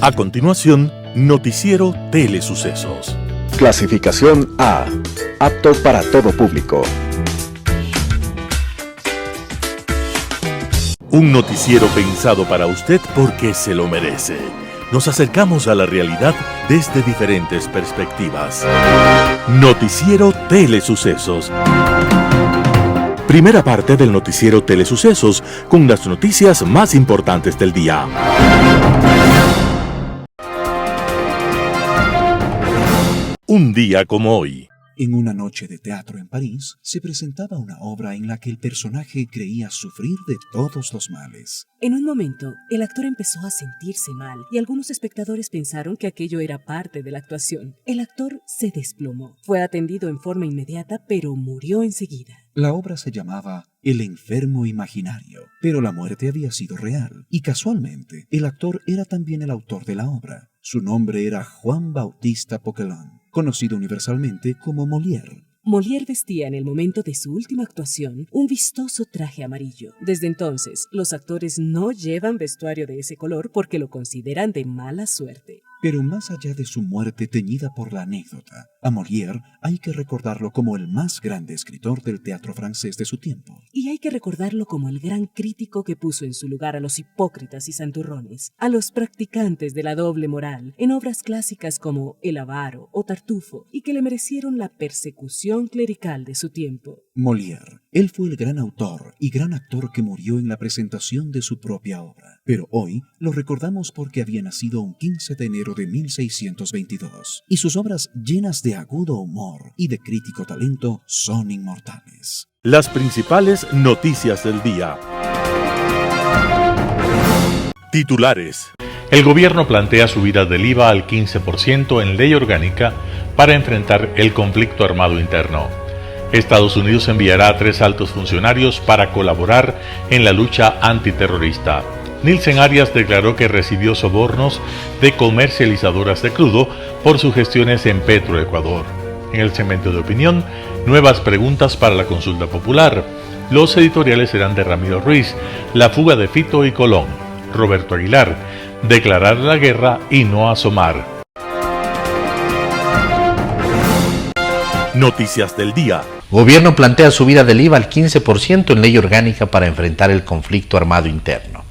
A continuación, Noticiero Telesucesos. Clasificación A. Apto para todo público. Un noticiero pensado para usted porque se lo merece. Nos acercamos a la realidad desde diferentes perspectivas. Noticiero Telesucesos. Primera parte del Noticiero Telesucesos con las noticias más importantes del día. Un día como hoy. En una noche de teatro en París, se presentaba una obra en la que el personaje creía sufrir de todos los males. En un momento, el actor empezó a sentirse mal y algunos espectadores pensaron que aquello era parte de la actuación. El actor se desplomó. Fue atendido en forma inmediata, pero murió enseguida. La obra se llamaba El enfermo imaginario, pero la muerte había sido real. Y casualmente, el actor era también el autor de la obra. Su nombre era Juan Bautista Poquelin, conocido universalmente como Molière. Molière vestía en el momento de su última actuación un vistoso traje amarillo. Desde entonces, los actores no llevan vestuario de ese color porque lo consideran de mala suerte. Pero más allá de su muerte teñida por la anécdota, a Molière hay que recordarlo como el más grande escritor del teatro francés de su tiempo. Y hay que recordarlo como el gran crítico que puso en su lugar a los hipócritas y santurrones, a los practicantes de la doble moral, en obras clásicas como El avaro o Tartufo, y que le merecieron la persecución clerical de su tiempo. Molière. Él fue el gran autor y gran actor que murió en la presentación de su propia obra. Pero hoy lo recordamos porque había nacido un 15 de enero de 1622. Y sus obras llenas de agudo humor y de crítico talento son inmortales. Las principales noticias del día. Titulares. El gobierno plantea subida del IVA al 15% en ley orgánica para enfrentar el conflicto armado interno. Estados Unidos enviará a 3 altos funcionarios para colaborar en la lucha antiterrorista. Nilsen Arias declaró que recibió sobornos de comercializadoras de crudo por sus gestiones en Petroecuador. En el segmento de opinión, nuevas preguntas para la consulta popular. Los editoriales serán de Ramiro Ruiz, La fuga de Fito y Colón. Roberto Aguilar, declarar la guerra y no asomar. Noticias del día. Gobierno plantea subida del IVA al 15% en ley orgánica para enfrentar el conflicto armado interno.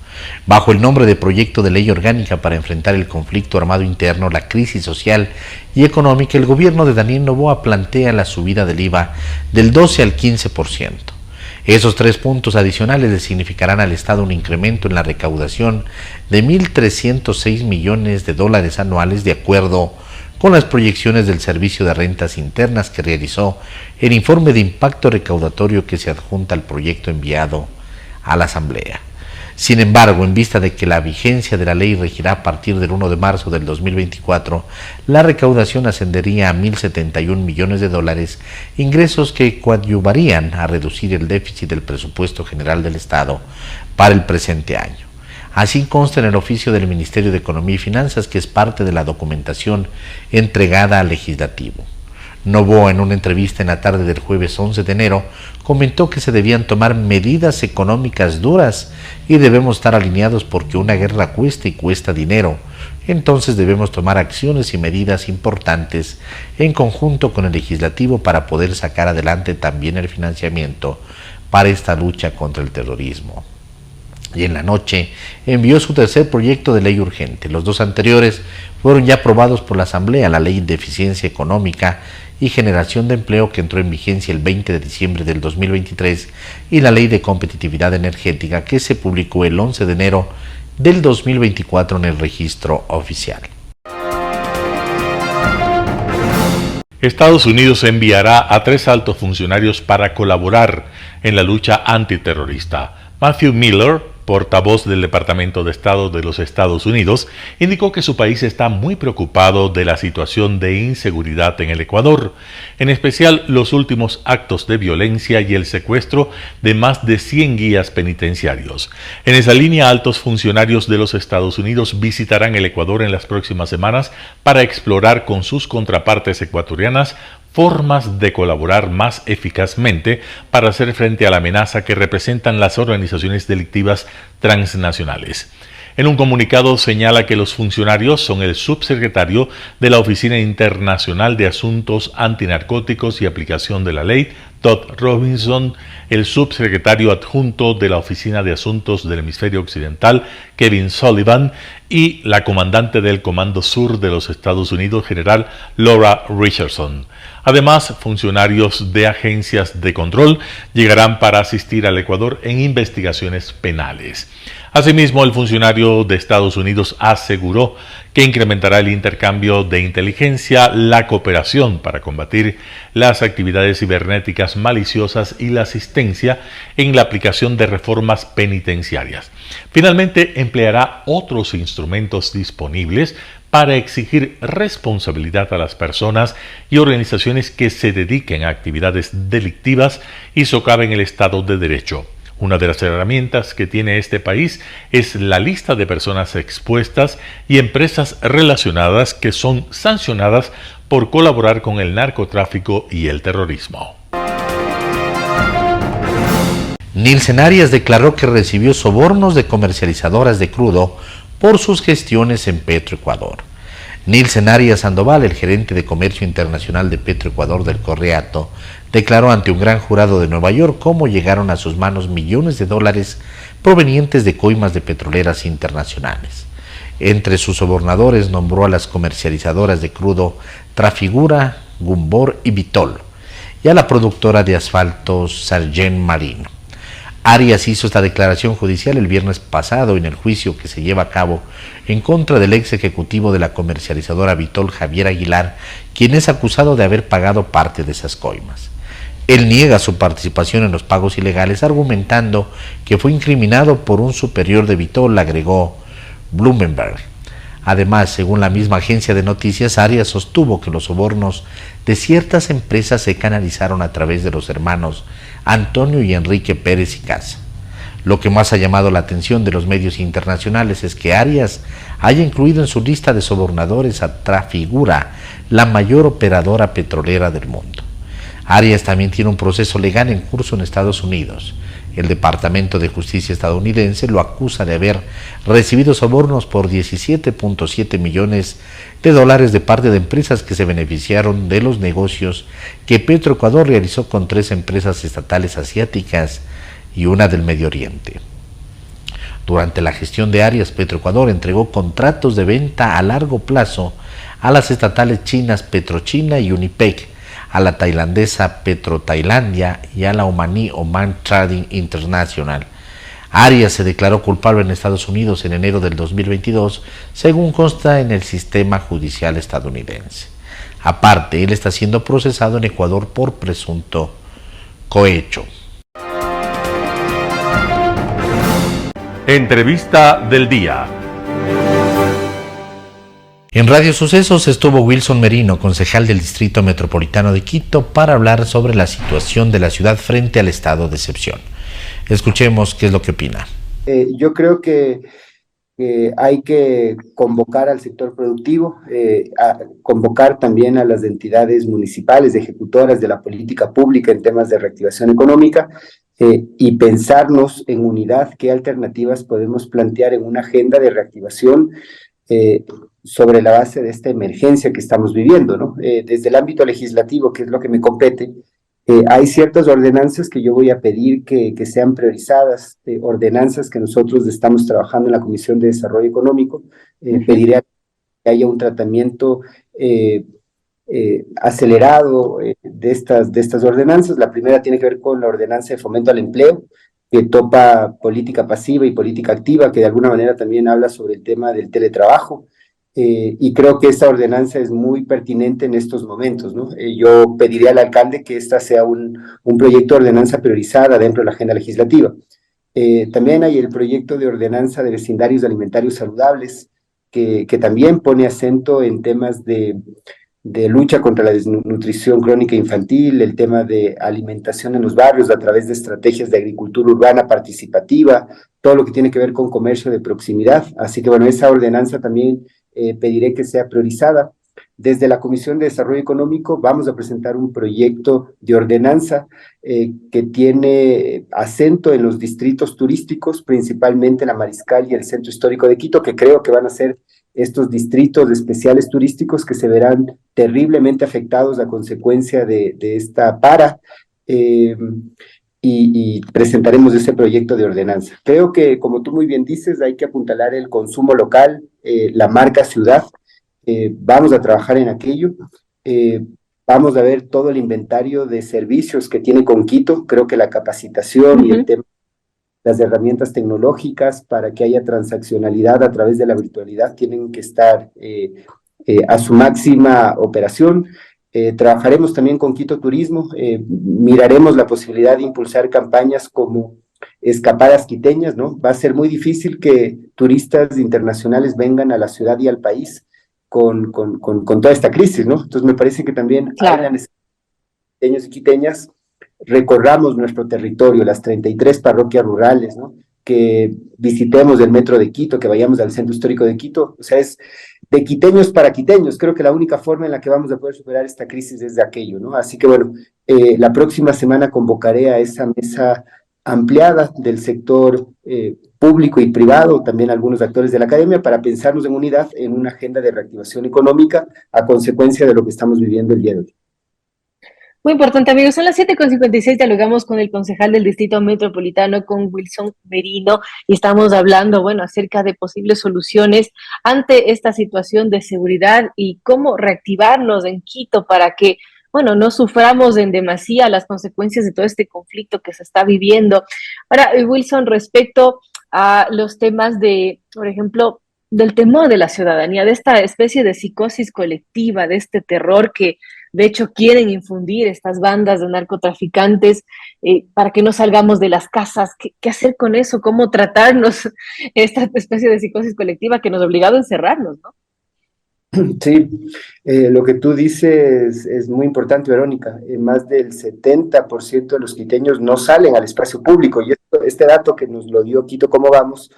Bajo el nombre de Proyecto de Ley Orgánica para enfrentar el conflicto armado interno, la crisis social y económica, el gobierno de Daniel Noboa plantea la subida del IVA del 12 al 15%. Esos 3 puntos adicionales le significarán al Estado un incremento en la recaudación de $1.306 millones anuales, de acuerdo con las proyecciones del Servicio de Rentas Internas que realizó el informe de impacto recaudatorio que se adjunta al proyecto enviado a la Asamblea. Sin embargo, en vista de que la vigencia de la ley regirá a partir del 1 de marzo del 2024, la recaudación ascendería a $1.071 millones, ingresos que coadyuvarían a reducir el déficit del presupuesto general del Estado para el presente año. Así consta en el oficio del Ministerio de Economía y Finanzas, que es parte de la documentación entregada al Legislativo. Noboa, en una entrevista en la tarde del jueves 11 de enero, comentó que se debían tomar medidas económicas duras y debemos estar alineados porque una guerra cuesta y cuesta dinero. Entonces debemos tomar acciones y medidas importantes en conjunto con el Legislativo para poder sacar adelante también el financiamiento para esta lucha contra el terrorismo. Y en la noche envió su tercer proyecto de ley urgente. Los 2 anteriores fueron ya aprobados por la Asamblea: la Ley de Eficiencia Económica y Generación de Empleo, que entró en vigencia el 20 de diciembre del 2023, y la Ley de Competitividad Energética, que se publicó el 11 de enero del 2024 en el registro oficial. Estados Unidos enviará a 3 altos funcionarios para colaborar en la lucha antiterrorista. Matthew Miller, portavoz del Departamento de Estado de los Estados Unidos, indicó que su país está muy preocupado de la situación de inseguridad en el Ecuador, en especial los últimos actos de violencia y el secuestro de más de 100 guías penitenciarios. En esa línea, altos funcionarios de los Estados Unidos visitarán el Ecuador en las próximas semanas para explorar con sus contrapartes ecuatorianas formas de colaborar más eficazmente para hacer frente a la amenaza que representan las organizaciones delictivas transnacionales. En un comunicado señala que los funcionarios son el subsecretario de la Oficina Internacional de Asuntos Antinarcóticos y Aplicación de la Ley, Todd Robinson, el subsecretario adjunto de la Oficina de Asuntos del Hemisferio Occidental, Kevin Sullivan, y la comandante del Comando Sur de los Estados Unidos, general Laura Richardson. Además, funcionarios de agencias de control llegarán para asistir al Ecuador en investigaciones penales. Asimismo, el funcionario de Estados Unidos aseguró que incrementará el intercambio de inteligencia, la cooperación para combatir las actividades cibernéticas maliciosas y la asistencia en la aplicación de reformas penitenciarias. Finalmente, empleará otros instrumentos disponibles para exigir responsabilidad a las personas y organizaciones que se dediquen a actividades delictivas y socaven el Estado de Derecho. Una de las herramientas que tiene este país es la lista de personas expuestas y empresas relacionadas que son sancionadas por colaborar con el narcotráfico y el terrorismo. Nielsen Arias declaró que recibió sobornos de comercializadoras de crudo por sus gestiones en Petroecuador. Nielsen Arias Sandoval, el gerente de comercio internacional de Petroecuador del Correato, declaró ante un gran jurado de Nueva York cómo llegaron a sus manos millones de dólares provenientes de coimas de petroleras internacionales. Entre sus sobornadores nombró a las comercializadoras de crudo Trafigura, Gumbor y Vitol, y a la productora de asfaltos Sargent Marino. Arias hizo esta declaración judicial el viernes pasado en el juicio que se lleva a cabo en contra del ex ejecutivo de la comercializadora Vitol, Javier Aguilar, quien es acusado de haber pagado parte de esas coimas. Él niega su participación en los pagos ilegales, argumentando que fue incriminado por un superior de Vitol, agregó Bloomberg. Además, según la misma agencia de noticias, Arias sostuvo que los sobornos de ciertas empresas se canalizaron a través de los hermanos Antonio y Enrique Pérez y Casa. Lo que más ha llamado la atención de los medios internacionales es que Arias haya incluido en su lista de sobornadores a Trafigura, la mayor operadora petrolera del mundo. Arias también tiene un proceso legal en curso en Estados Unidos. El Departamento de Justicia estadounidense lo acusa de haber recibido sobornos por 17.7 millones de dólares de parte de empresas que se beneficiaron de los negocios que Petroecuador realizó con 3 empresas estatales asiáticas y una del Medio Oriente. Durante la gestión de Arias, Petroecuador entregó contratos de venta a largo plazo a las estatales chinas Petrochina y Unipec, a la tailandesa PetroTailandia y a la omaní Oman Trading International. Arias se declaró culpable en Estados Unidos en enero del 2022, según consta en el sistema judicial estadounidense. Aparte, él está siendo procesado en Ecuador por presunto cohecho. Entrevista del día. En Radio Sucesos estuvo Wilson Merino, concejal del Distrito Metropolitano de Quito, para hablar sobre la situación de la ciudad frente al estado de excepción. Escuchemos qué es lo que opina. Yo creo que hay que convocar al sector productivo, a convocar también a las entidades municipales ejecutoras de la política pública en temas de reactivación económica y pensarnos en unidad qué alternativas podemos plantear en una agenda de reactivación sobre la base de esta emergencia que estamos viviendo, ¿no? Desde el ámbito legislativo, que es lo que me compete, hay ciertas ordenanzas que yo voy a pedir que sean priorizadas, ordenanzas que nosotros estamos trabajando en la Comisión de Desarrollo Económico. Pediré que haya un tratamiento acelerado de estas ordenanzas. La primera tiene que ver con la ordenanza de fomento al empleo, que topa política pasiva y política activa, que de alguna manera también habla sobre el tema del teletrabajo. Y creo que esta ordenanza es muy pertinente en estos momentos, ¿no? Yo pediría al alcalde que esta sea un proyecto de ordenanza priorizada dentro de la agenda legislativa. También hay el proyecto de ordenanza de vecindarios alimentarios saludables, que también pone acento en temas de lucha contra la desnutrición crónica infantil, el tema de alimentación en los barrios a través de estrategias de agricultura urbana participativa, todo lo que tiene que ver con comercio de proximidad. Así que bueno, esa ordenanza también pediré que sea priorizada. Desde la Comisión de Desarrollo Económico vamos a presentar un proyecto de ordenanza que tiene acento en los distritos turísticos, principalmente la Mariscal y el Centro Histórico de Quito, que creo que van a ser estos distritos especiales turísticos que se verán terriblemente afectados a consecuencia de esta para. Y presentaremos ese proyecto de ordenanza. Creo que, como tú muy bien dices, hay que apuntalar el consumo local, la marca ciudad. Vamos a trabajar en aquello. Vamos a ver todo el inventario de servicios que tiene con Quito. Creo que la capacitación y el tema, las herramientas tecnológicas para que haya transaccionalidad a través de la virtualidad tienen que estar a su máxima operación. Trabajaremos también con Quito Turismo, miraremos la posibilidad de impulsar campañas como escapadas quiteñas, ¿no? Va a ser muy difícil que turistas internacionales vengan a la ciudad y al país con toda esta crisis, ¿no? Entonces me parece que también hay la necesidad de quiteños y quiteñas recorramos nuestro territorio, las 33 parroquias rurales, ¿no? Que visitemos el metro de Quito, que vayamos al centro histórico de Quito, o sea, es de quiteños para quiteños. Creo que la única forma en la que vamos a poder superar esta crisis es de aquello, ¿no? Así que bueno, la próxima semana convocaré a esa mesa ampliada del sector público y privado, también algunos actores de la academia, para pensarnos en unidad en una agenda de reactivación económica a consecuencia de lo que estamos viviendo el día de hoy. Muy importante, amigos. Son las 7:56, dialogamos con el concejal del Distrito Metropolitano, con Wilson Merino, y estamos hablando, bueno, acerca de posibles soluciones ante esta situación de seguridad y cómo reactivarnos en Quito para que, bueno, no suframos en demasía las consecuencias de todo este conflicto que se está viviendo. Ahora, Wilson, respecto a los temas de, por ejemplo, del temor de la ciudadanía, de esta especie de psicosis colectiva, de este terror que de hecho quieren infundir estas bandas de narcotraficantes para que no salgamos de las casas. ¿Qué hacer con eso? ¿Cómo tratarnos esta especie de psicosis colectiva que nos ha obligado a encerrarnos, ¿no? Sí, lo que tú dices es muy importante, Verónica. Más del 70% de los quiteños no salen al espacio público, y este dato que nos lo dio Quito Cómo Vamos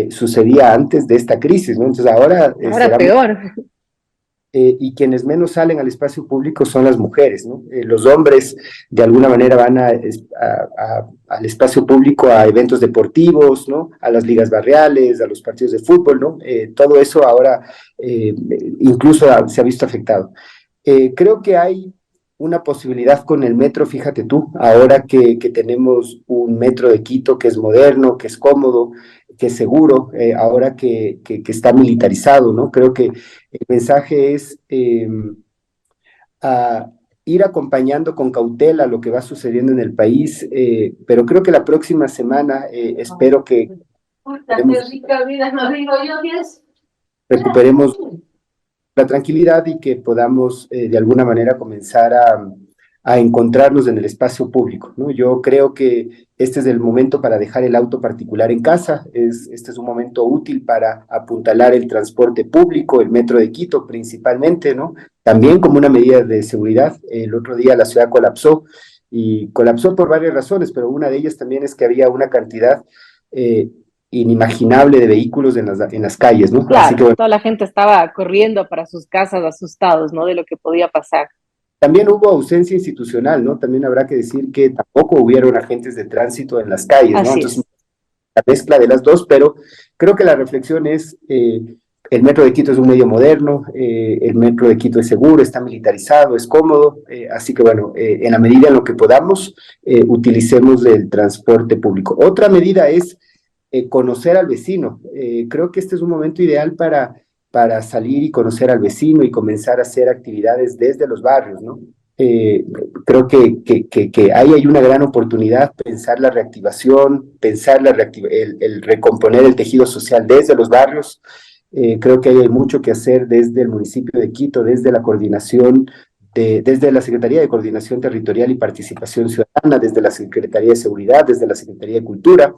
sucedía antes de esta crisis, ¿no? Entonces ahora será peor. Y quienes menos salen al espacio público son las mujeres, ¿no? Los hombres de alguna manera van al espacio público, a eventos deportivos, ¿no? A las ligas barriales, a los partidos de fútbol, ¿no? Todo eso ahora incluso se ha visto afectado. Creo que hay una posibilidad con el metro, fíjate tú, ahora que tenemos un metro de Quito que es moderno, que es cómodo, que es seguro, ahora que está militarizado, ¿no? Creo que el mensaje es ir acompañando con cautela lo que va sucediendo en el país, pero creo que la próxima semana espero que recuperemos la tranquilidad y que podamos de alguna manera comenzar a encontrarnos en el espacio público, ¿no? Yo creo que este es el momento para dejar el auto particular en casa, este es un momento útil para apuntalar el transporte público, el metro de Quito principalmente, ¿no? También como una medida de seguridad. El otro día la ciudad colapsó, y colapsó por varias razones, pero una de ellas también es que había una cantidad inimaginable de vehículos en las calles, ¿no? Claro, así que, bueno, toda la gente estaba corriendo para sus casas asustados, ¿no? De lo que podía pasar. también hubo ausencia institucional, ¿no? También habrá que decir que tampoco hubieron agentes de tránsito en las calles, ¿no? Entonces, la mezcla de las dos, pero creo que la reflexión es, el metro de Quito es un medio moderno, el metro de Quito es seguro, está militarizado, es cómodo, así que bueno, en la medida en lo que podamos, utilicemos el transporte público. Otra medida es conocer al vecino. Creo que este es un momento ideal para salir y conocer al vecino y comenzar a hacer actividades desde los barrios, ¿no? Creo que ahí hay una gran oportunidad, pensar la reactivación, pensar el recomponer el tejido social desde los barrios. Creo que hay mucho que hacer desde el municipio de Quito, desde la coordinación, desde la Secretaría de Coordinación Territorial y Participación Ciudadana, desde la Secretaría de Seguridad, desde la Secretaría de Cultura,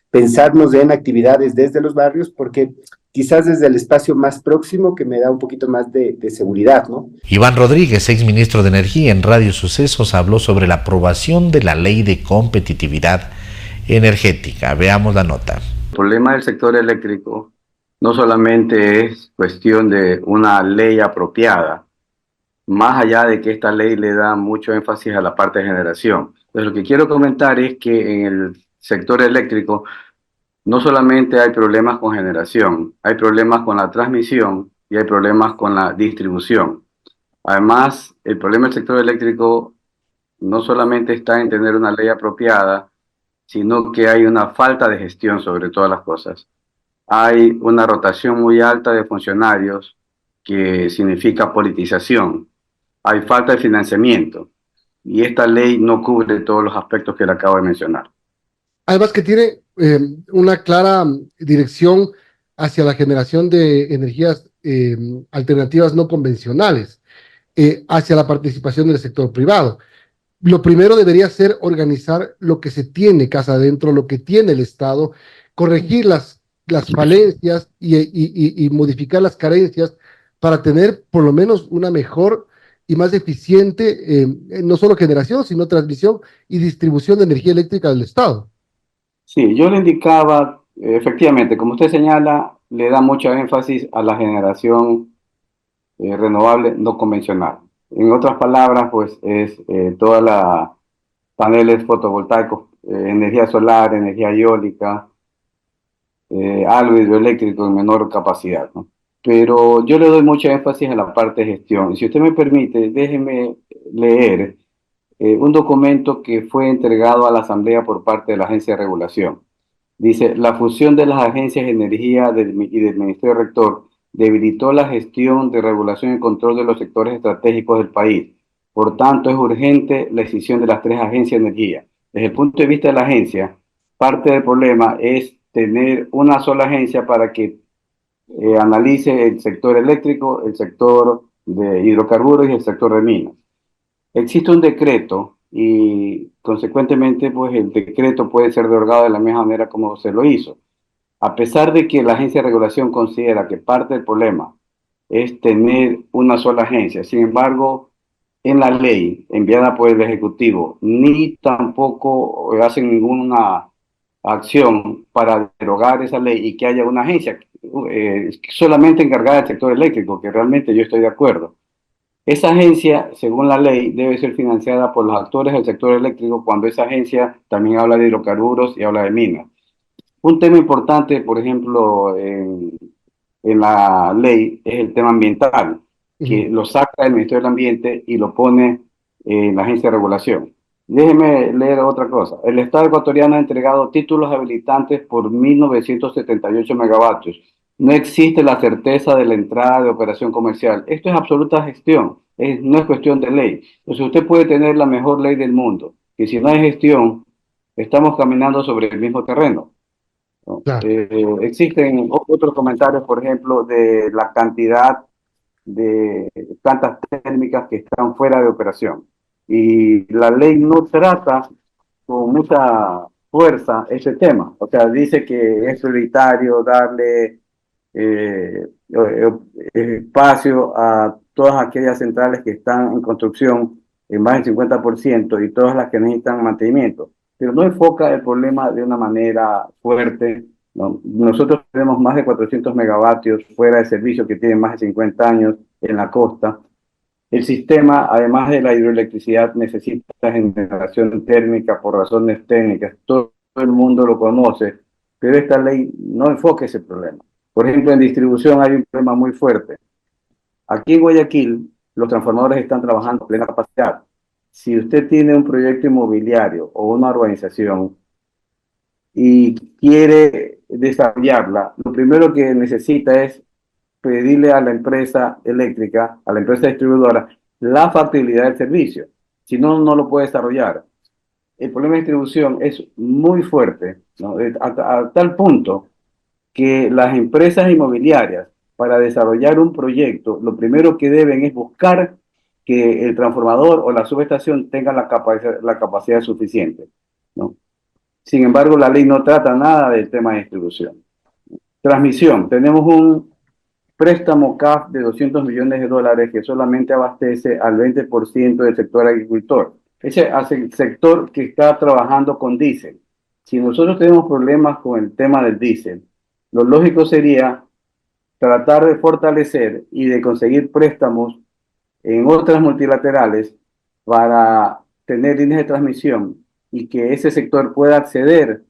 pensarnos en actividades desde los barrios, porque quizás desde el espacio más próximo que me da un poquito más de seguridad, ¿no? Iván Rodríguez, exministro de Energía, en Radio Sucesos habló sobre la aprobación de la Ley de Competitividad Energética. Veamos la nota. El problema del sector eléctrico no solamente es cuestión de una ley apropiada, más allá de que esta ley le da mucho énfasis a la parte de generación. Entonces, lo que quiero comentar es que en el sector eléctrico no solamente hay problemas con generación, hay problemas con la transmisión y hay problemas con la distribución. Además, el problema del sector eléctrico no solamente está en tener una ley apropiada, sino que hay una falta de gestión sobre todas las cosas. Hay una rotación muy alta de funcionarios que significa politización. Hay falta de financiamiento y esta ley no cubre todos los aspectos que le acabo de mencionar. Además que tiene una clara dirección hacia la generación de energías alternativas no convencionales, hacia la participación del sector privado. Lo primero debería ser organizar lo que se tiene casa adentro, lo que tiene el Estado, corregir las falencias y modificar las carencias para tener por lo menos una mejor y más eficiente, no solo generación, sino transmisión y distribución de energía eléctrica del Estado. Sí, yo le indicaba, efectivamente, como usted señala, le da mucho énfasis a la generación renovable no convencional. En otras palabras, pues es todas las paneles fotovoltaicos, energía solar, energía eólica, algo hidroeléctrico en menor capacidad, ¿no? Pero yo le doy mucho énfasis a la parte de gestión. Y si usted me permite, déjeme leer un documento que fue entregado a la Asamblea por parte de la Agencia de Regulación. Dice, la fusión de las agencias de energía y del Ministerio Rector debilitó la gestión de regulación y control de los sectores estratégicos del país. Por tanto, es urgente la decisión de las tres agencias de energía. Desde el punto de vista de la agencia, parte del problema es tener una sola agencia para que analice el sector eléctrico, el sector de hidrocarburos y el sector de minas. Existe un decreto y consecuentemente pues el decreto puede ser derogado de la misma manera como se lo hizo. A pesar de que la agencia de regulación considera que parte del problema es tener una sola agencia, sin embargo, en la ley enviada por el Ejecutivo, ni tampoco hacen ninguna acción para derogar esa ley y que haya una agencia solamente encargada del sector eléctrico, que realmente yo estoy de acuerdo. Esa agencia, según la ley, debe ser financiada por los actores del sector eléctrico cuando esa agencia también habla de hidrocarburos y habla de minas. Un tema importante, por ejemplo, en la ley es el tema ambiental, que lo saca del Ministerio del Ambiente y lo pone en la Agencia de Regulación. Déjeme leer otra cosa. El Estado ecuatoriano ha entregado títulos habilitantes por 1.978 megavatios. No existe la certeza de la entrada de operación comercial. Esto es absoluta gestión, no es cuestión de ley. Entonces usted puede tener la mejor ley del mundo, que si no hay gestión, estamos caminando sobre el mismo terreno, ¿no? Claro. Existen otros comentarios, por ejemplo, de la cantidad de plantas térmicas que están fuera de operación. Y la ley no trata con mucha fuerza ese tema. O sea, dice que es prioritario darle espacio a todas aquellas centrales que están en construcción en más del 50% y todas las que necesitan mantenimiento, pero no enfoca el problema de una manera fuerte, ¿no? Nosotros tenemos más de 400 megavatios fuera de servicio que tienen más de 50 años en la costa. El sistema, además de la hidroelectricidad, necesita generación térmica por razones técnicas. Todo el mundo lo conoce, pero esta ley no enfoca ese problema. Por ejemplo, en distribución hay un problema muy fuerte. Aquí en Guayaquil, los transformadores están trabajando a plena capacidad. Si usted tiene un proyecto inmobiliario o una urbanización y quiere desarrollarla, lo primero que necesita es pedirle a la empresa eléctrica, a la empresa distribuidora, la factibilidad del servicio. Si no, no lo puede desarrollar. El problema de distribución es muy fuerte, ¿no? A tal punto que las empresas inmobiliarias, para desarrollar un proyecto, lo primero que deben es buscar que el transformador o la subestación tengan la capacidad suficiente, ¿no? Sin embargo, la ley no trata nada del tema de distribución. Transmisión. Tenemos un préstamo CAF de $200 millones que solamente abastece al 20% del sector agricultor. Ese es el sector que está trabajando con diésel. Si nosotros tenemos problemas con el tema del diésel, lo lógico sería tratar de fortalecer y de conseguir préstamos en otras multilaterales para tener líneas de transmisión y que ese sector pueda acceder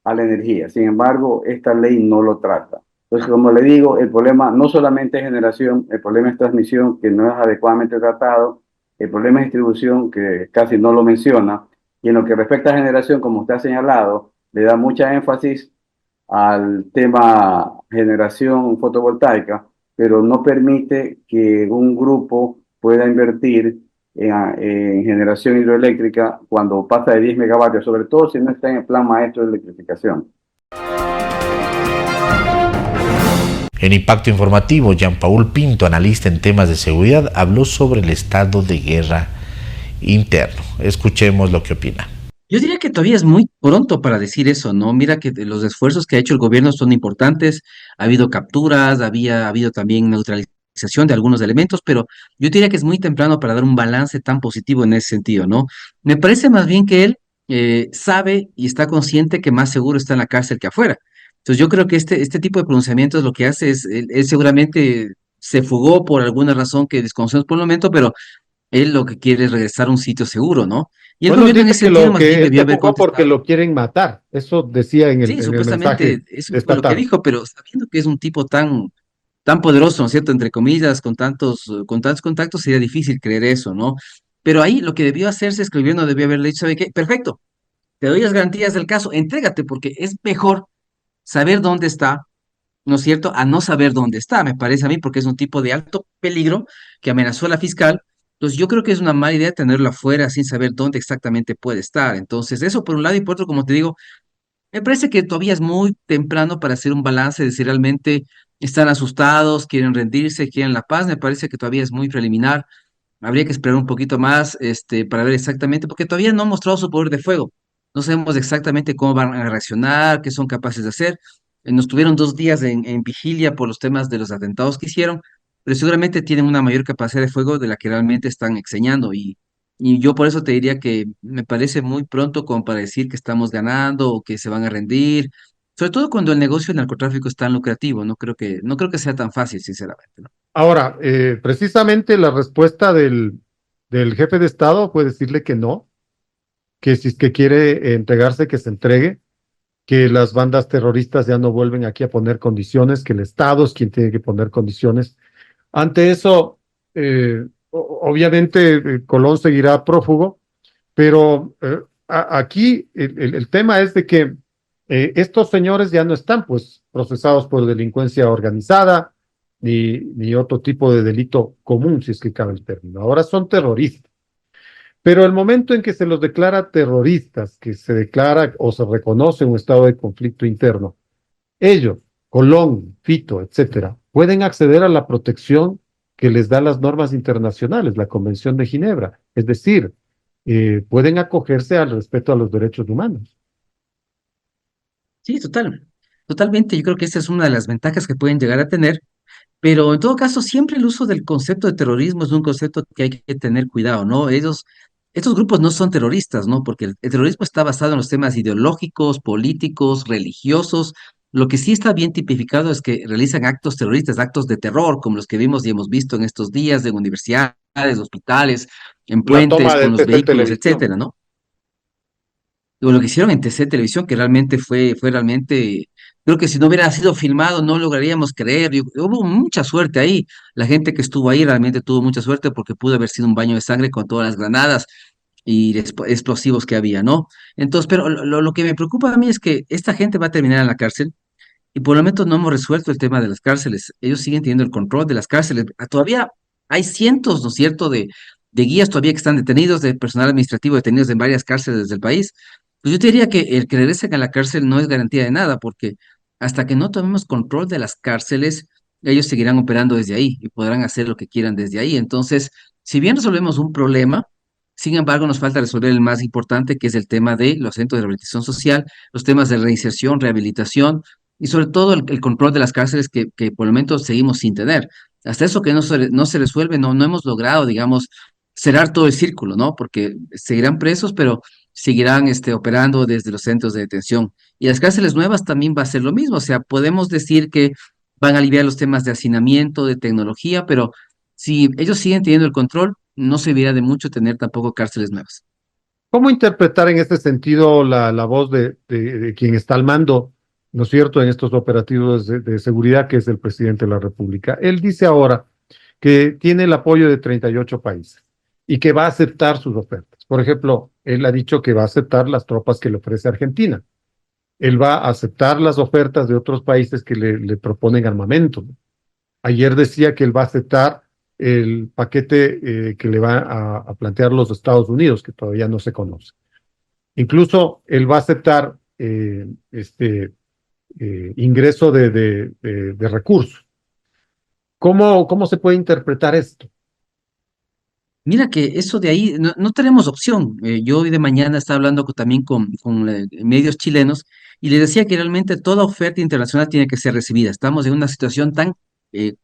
a la energía. Sin embargo, esta ley no lo trata. Entonces, como le digo, el problema no solamente es generación, el problema es transmisión, que no es adecuadamente tratado, el problema es distribución, que casi no lo menciona, y en lo que respecta a generación, como usted ha señalado, le da mucha énfasis al tema generación fotovoltaica, pero no permite que un grupo pueda invertir en generación hidroeléctrica cuando pasa de 10 megavatios, sobre todo si no está en el plan maestro de electrificación. En Impacto Informativo, Jean-Paul Pinto, analista en temas de seguridad, habló sobre el estado de guerra interno. Escuchemos lo que opina. Yo diría que todavía es muy pronto para decir eso, ¿no? Mira que los esfuerzos que ha hecho el gobierno son importantes, ha habido capturas, ha habido también neutralización de algunos elementos, pero yo diría que es muy temprano para dar un balance tan positivo en ese sentido, ¿no? Me parece más bien que él sabe y está consciente que más seguro está en la cárcel que afuera. Entonces yo creo que este tipo de pronunciamientos lo que hace es, él seguramente se fugó por alguna razón que desconocemos por el momento, pero él lo que quiere es regresar a un sitio seguro, ¿no? Y el gobierno en ese sentido más bien debió haber contestado. Porque lo quieren matar, eso decía en Sí, el supuestamente mensaje eso fue lo que dijo, pero sabiendo que es un tipo tan poderoso, ¿no es cierto? Entre comillas, con tantos contactos, sería difícil creer eso, ¿no? Pero ahí lo que debió hacerse es que el gobierno debió haberle dicho, ¿sabe qué? Perfecto, te doy las garantías del caso, entrégate, porque es mejor saber dónde está, ¿no es cierto? A no saber dónde está, me parece a mí, porque es un tipo de alto peligro que amenazó a la fiscal. Entonces, yo creo que es una mala idea tenerlo afuera sin saber dónde exactamente puede estar. Entonces, eso por un lado y por otro, como te digo, me parece que todavía es muy temprano para hacer un balance de si realmente están asustados, quieren rendirse, quieren la paz. Me parece que todavía es muy preliminar. Habría que esperar un poquito más, para ver exactamente, porque todavía no han mostrado su poder de fuego. No sabemos exactamente cómo van a reaccionar, qué son capaces de hacer. Nos tuvieron 2 días en vigilia por los temas de los atentados que hicieron, pero seguramente tienen una mayor capacidad de fuego de la que realmente están enseñando. Y yo por eso te diría que me parece muy pronto como para decir que estamos ganando o que se van a rendir, sobre todo cuando el negocio del narcotráfico es tan lucrativo. No creo que sea tan fácil, sinceramente, ¿no? Ahora, precisamente la respuesta del jefe de Estado fue decirle que no, que si es que quiere entregarse, que se entregue, que las bandas terroristas ya no vuelven aquí a poner condiciones, que el Estado es quien tiene que poner condiciones. Ante eso, obviamente Colón seguirá prófugo, pero aquí el tema es de que estos señores ya no están pues procesados por delincuencia organizada ni otro tipo de delito común, si es que cabe el término. Ahora son terroristas. Pero el momento en que se los declara terroristas, que se declara o se reconoce un estado de conflicto interno, ellos, Colón, Fito, etcétera, pueden acceder a la protección que les da las normas internacionales, la Convención de Ginebra. Es decir, pueden acogerse al respeto a los derechos humanos. Sí, totalmente. Yo creo que esa es una de las ventajas que pueden llegar a tener. Pero en todo caso, siempre el uso del concepto de terrorismo es un concepto que hay que tener cuidado, ¿no? Estos grupos no son terroristas, ¿no? Porque el terrorismo está basado en los temas ideológicos, políticos, religiosos. Lo que sí está bien tipificado es que realizan actos terroristas, actos de terror, como los que vimos y hemos visto en estos días en universidades, hospitales, en La toma puentes, de con los TC vehículos, Televisión. etcétera, ¿no? O lo que hicieron en TC Televisión, que realmente fue realmente, creo que si no hubiera sido filmado no lograríamos creer. Hubo mucha suerte ahí. La gente que estuvo ahí realmente tuvo mucha suerte porque pudo haber sido un baño de sangre con todas las granadas y explosivos que había, ¿no? Entonces, pero lo que me preocupa a mí es que esta gente va a terminar en la cárcel y por el momento no hemos resuelto el tema de las cárceles. Ellos siguen teniendo el control de las cárceles. Todavía hay cientos, ¿no es cierto?, de guías todavía que están detenidos, de personal administrativo detenidos en varias cárceles del país. Pues yo te diría que el que regresen a la cárcel no es garantía de nada, porque hasta que no tomemos control de las cárceles, ellos seguirán operando desde ahí y podrán hacer lo que quieran desde ahí. Entonces, si bien resolvemos un problema, sin embargo, nos falta resolver el más importante, que es el tema de los centros de rehabilitación social, los temas de reinserción, rehabilitación y sobre todo el control de las cárceles que por el momento seguimos sin tener. Hasta eso que no se resuelve, no hemos logrado, digamos, cerrar todo el círculo, ¿no? Porque seguirán presos, pero seguirán operando desde los centros de detención. Y las cárceles nuevas también va a ser lo mismo. O sea, podemos decir que van a aliviar los temas de hacinamiento, de tecnología, pero si ellos siguen teniendo el control, no servirá de mucho tener tampoco cárceles nuevas. ¿Cómo interpretar en este sentido la voz de quien está al mando, ¿no es cierto?, en estos operativos de seguridad, que es el presidente de la República? Él dice ahora que tiene el apoyo de 38 países y que va a aceptar sus ofertas. Por ejemplo, él ha dicho que va a aceptar las tropas que le ofrece Argentina. Él va a aceptar las ofertas de otros países que le proponen armamento. Ayer decía que él va a aceptar el paquete que le va a plantear los Estados Unidos, que todavía no se conoce. Incluso él va a aceptar ingreso de recursos. ¿Cómo se puede interpretar esto? Mira que eso de ahí, no tenemos opción. Yo hoy de mañana estaba hablando también con medios chilenos y les decía que realmente toda oferta internacional tiene que ser recibida. Estamos en una situación tan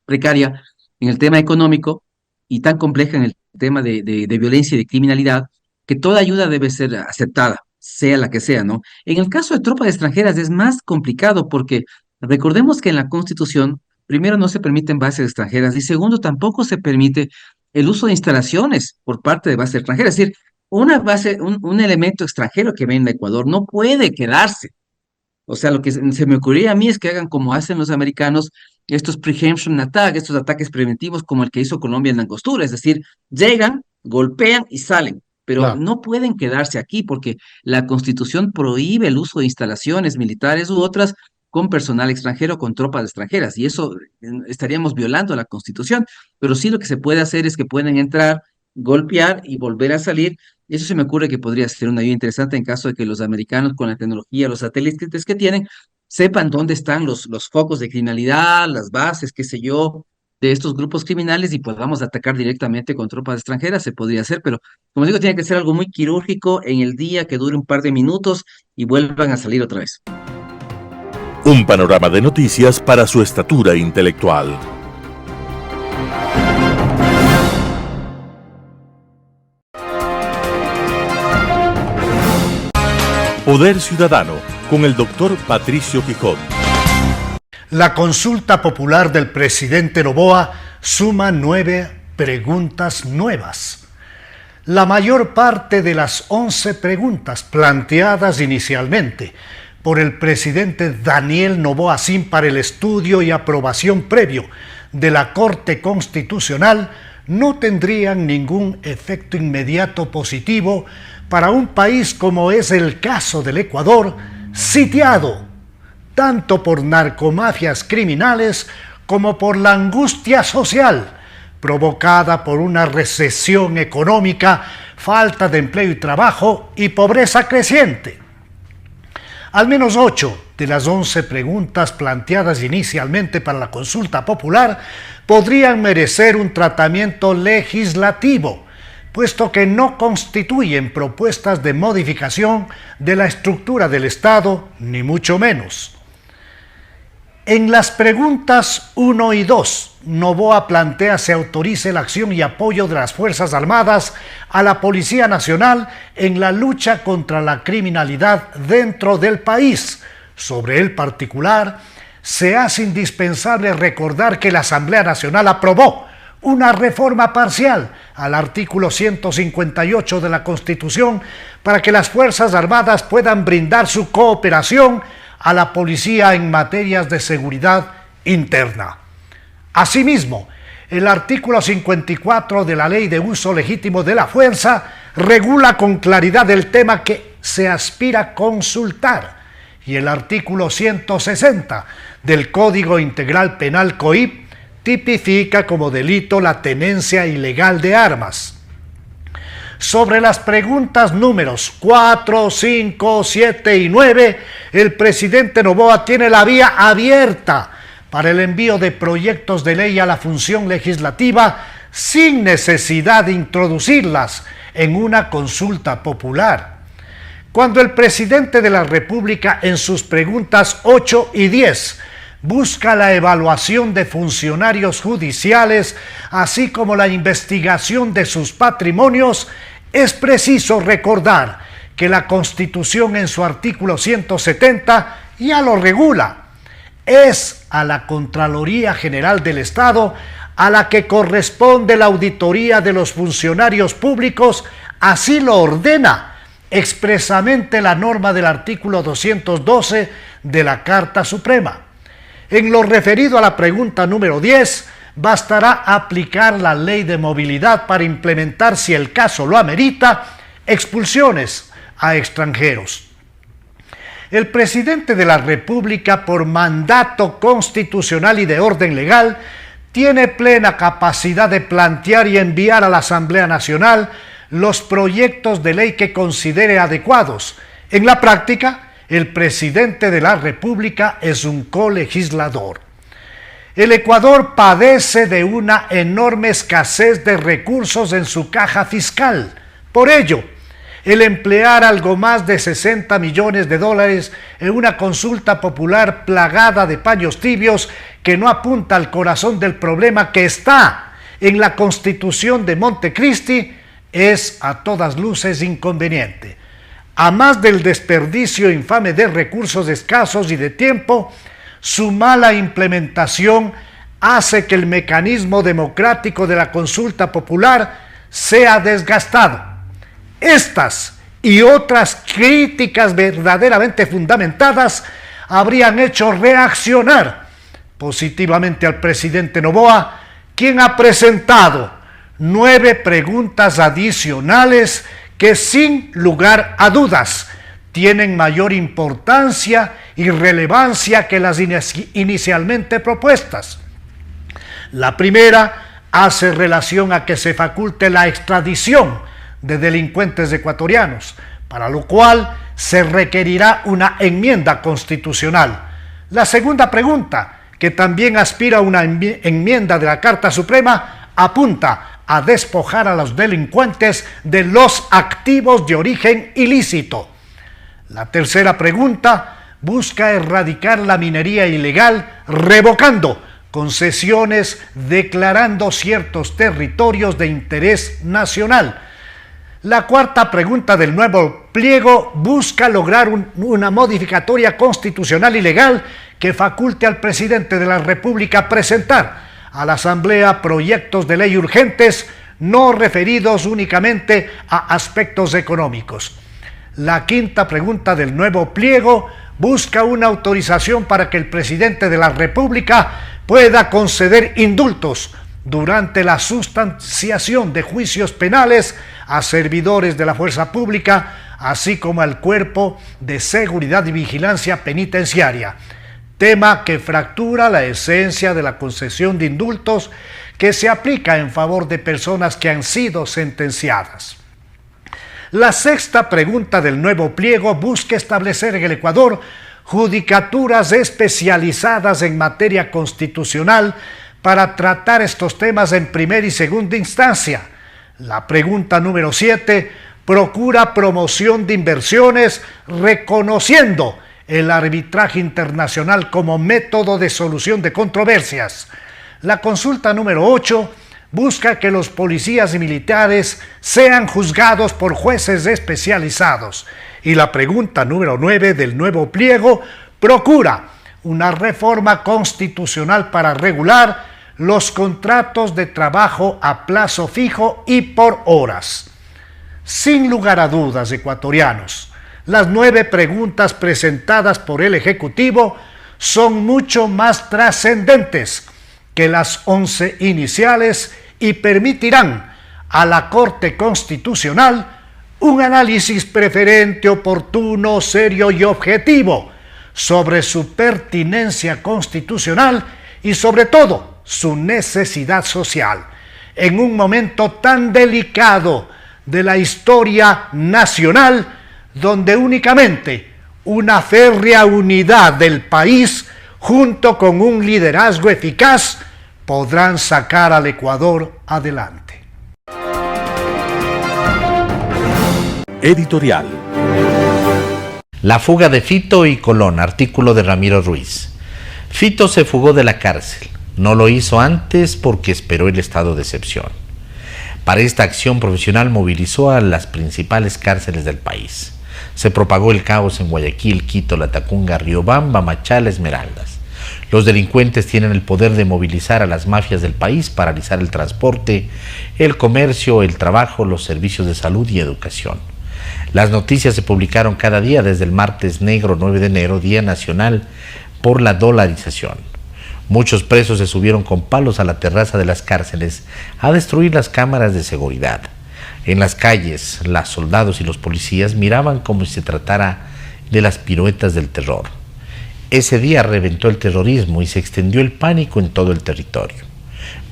precaria en el tema económico y tan compleja en el tema de violencia y de criminalidad, que toda ayuda debe ser aceptada, sea la que sea, ¿no? En el caso de tropas extranjeras es más complicado porque recordemos que en la Constitución, primero, no se permiten bases extranjeras y segundo, tampoco se permite el uso de instalaciones por parte de bases extranjeras. Es decir, una base, un elemento extranjero que venga a Ecuador no puede quedarse. O sea, lo que se me ocurría a mí es que hagan como hacen los americanos, estos preemption attack, estos ataques preventivos como el que hizo Colombia en Angostura. Es decir, llegan, golpean y salen, pero Claro. no pueden quedarse aquí porque la Constitución prohíbe el uso de instalaciones militares u otras con personal extranjero, con tropas extranjeras, y eso estaríamos violando la Constitución. Pero sí lo que se puede hacer es que pueden entrar, golpear y volver a salir. Eso se me ocurre que podría ser una idea interesante en caso de que los americanos, con la tecnología, los satélites que tienen, sepan dónde están los focos de criminalidad, las bases, qué sé yo, de estos grupos criminales y podamos atacar directamente con tropas extranjeras. Se podría hacer, pero como digo, tiene que ser algo muy quirúrgico en el día, que dure un par de minutos y vuelvan a salir otra vez. Un panorama de noticias para su estatura intelectual. Poder Ciudadano, con el doctor Patricio Quijón. La consulta popular del presidente Noboa suma 9 preguntas nuevas. La mayor parte de las 11 preguntas planteadas inicialmente por el presidente Daniel Noboa Sim para el estudio y aprobación previo de la Corte Constitucional no tendrían ningún efecto inmediato positivo para un país como es el caso del Ecuador, sitiado tanto por narcomafias criminales como por la angustia social provocada por una recesión económica, falta de empleo y trabajo y pobreza creciente. Al menos 8 de las 11 preguntas planteadas inicialmente para la consulta popular podrían merecer un tratamiento legislativo, puesto que no constituyen propuestas de modificación de la estructura del Estado, ni mucho menos. En las preguntas 1 y 2, Noboa plantea se autorice la acción y apoyo de las Fuerzas Armadas a la Policía Nacional en la lucha contra la criminalidad dentro del país. Sobre el particular, se hace indispensable recordar que la Asamblea Nacional aprobó una reforma parcial al artículo 158 de la Constitución para que las Fuerzas Armadas puedan brindar su cooperación a la policía en materias de seguridad interna. Asimismo, el artículo 54 de la Ley de Uso Legítimo de la Fuerza regula con claridad el tema que se aspira a consultar, y el artículo 160 del Código Integral Penal COIP tipifica como delito la tenencia ilegal de armas. Sobre las preguntas números 4, 5, 7 y 9, el presidente Noboa tiene la vía abierta para el envío de proyectos de ley a la función legislativa sin necesidad de introducirlas en una consulta popular. Cuando el presidente de la República en sus preguntas 8 y 10 busca la evaluación de funcionarios judiciales, así como la investigación de sus patrimonios, es preciso recordar que la Constitución en su artículo 170 ya lo regula. es a la Contraloría General del Estado a la que corresponde la auditoría de los funcionarios públicos, así lo ordena expresamente la norma del artículo 212 de la Carta Suprema. En lo referido a la pregunta número 10, bastará aplicar la ley de movilidad para implementar, si el caso lo amerita, expulsiones a extranjeros. El presidente de la República, por mandato constitucional y de orden legal, tiene plena capacidad de plantear y enviar a la Asamblea Nacional los proyectos de ley que considere adecuados. En la práctica, el presidente de la República es un colegislador. El Ecuador padece de una enorme escasez de recursos en su caja fiscal. Por ello, el emplear algo más de 60 millones de dólares en una consulta popular plagada de paños tibios que no apunta al corazón del problema que está en la Constitución de Montecristi es a todas luces inconveniente. A más del desperdicio infame de recursos escasos y de tiempo, su mala implementación hace que el mecanismo democrático de la consulta popular sea desgastado. Estas y otras críticas verdaderamente fundamentadas habrían hecho reaccionar positivamente al presidente Noboa, quien ha presentado 9 preguntas adicionales que, sin lugar a dudas, tienen mayor importancia y relevancia que las inicialmente propuestas. La primera hace relación a que se faculte la extradición de delincuentes ecuatorianos, para lo cual se requerirá una enmienda constitucional. La segunda pregunta, que también aspira a una enmienda de la Carta Suprema, apunta a despojar a los delincuentes de los activos de origen ilícito. La tercera pregunta busca erradicar la minería ilegal, revocando concesiones, declarando ciertos territorios de interés nacional. La cuarta pregunta del nuevo pliego busca lograr una modificatoria constitucional y legal que faculte al presidente de la República presentar a la Asamblea proyectos de ley urgentes no referidos únicamente a aspectos económicos. La quinta pregunta del nuevo pliego busca una autorización para que el presidente de la República pueda conceder indultos durante la sustanciación de juicios penales a servidores de la fuerza pública, así como al Cuerpo de Seguridad y Vigilancia Penitenciaria, tema que fractura la esencia de la concesión de indultos que se aplica en favor de personas que han sido sentenciadas. La sexta pregunta del nuevo pliego busca establecer en el Ecuador judicaturas especializadas en materia constitucional para tratar estos temas en primera y segunda instancia. La pregunta número 7 procura promoción de inversiones reconociendo el arbitraje internacional como método de solución de controversias. La consulta número 8 busca que los policías y militares sean juzgados por jueces especializados. Y la pregunta número 9 del nuevo pliego procura una reforma constitucional para regular los contratos de trabajo a plazo fijo y por horas. Sin lugar a dudas, ecuatorianos, las 9 preguntas presentadas por el Ejecutivo son mucho más trascendentes que las 11 iniciales y permitirán a la Corte Constitucional un análisis preferente, oportuno, serio y objetivo sobre su pertinencia constitucional y sobre todo su necesidad social, en un momento tan delicado de la historia nacional, donde únicamente una férrea unidad del país, junto con un liderazgo eficaz, podrán sacar al Ecuador adelante. Editorial. La fuga de Fito y Colón, artículo de Ramiro Ruiz. Fito se fugó de la cárcel. No lo hizo antes porque esperó el estado de excepción. Para esta acción profesional movilizó a las principales cárceles del país. Se propagó el caos en Guayaquil, Quito, Latacunga, Riobamba, Machala, Esmeraldas. Los delincuentes tienen el poder de movilizar a las mafias del país, paralizar el transporte, el comercio, el trabajo, los servicios de salud y educación. Las noticias se publicaron cada día desde el martes negro 9 de enero, Día Nacional por la Dolarización. Muchos presos se subieron con palos a la terraza de las cárceles a destruir las cámaras de seguridad. En las calles, los soldados y los policías miraban como si se tratara de las piruetas del terror. Ese día reventó el terrorismo y se extendió el pánico en todo el territorio.